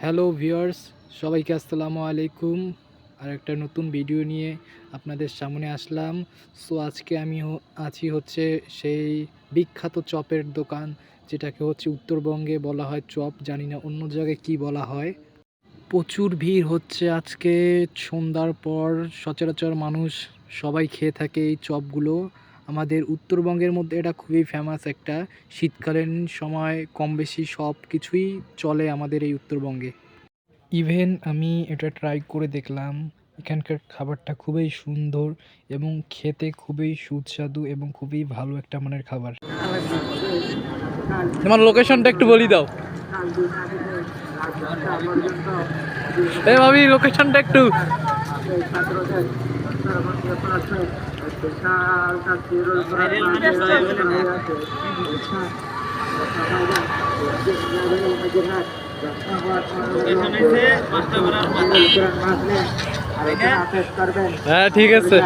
Hello viewers, সবাইকে আসসালামু আলাইকুম। আর একটা নতুন ভিডিও নিয়ে আপনাদের সামনে আসলাম। সো আজকে আমি আছি হচ্ছে সেই বিখ্যাত চপের দোকান, যেটাকে হচ্ছে উত্তরবঙ্গে বলা হয় চপ, জানি না অন্য জায়গায় কি বলা হয়। প্রচুর ভিড় হচ্ছে আজকে সন্ধ্যার পর। সচরাচর মানুষ সবাই খেয়ে থাকে এই চপগুলো। আমাদের উত্তরবঙ্গের মধ্যে এটা খুবই ফেমাস একটা, শীতকালীন সময় কম বেশি সব কিছুই চলে আমাদের এই উত্তরবঙ্গে। ইভেন আমি এটা ট্রাই করে দেখলাম। এখানকার খাবারটা খুবই সুন্দর এবং খেতে খুবই সুস্বাদু এবং খুবই ভালো একটা মানের খাবার। তোমার লোকেশনটা একটু বলি দাও। এ ভাবি, লোকেশনটা একটু। হ্যাঁ, ঠিক আছে।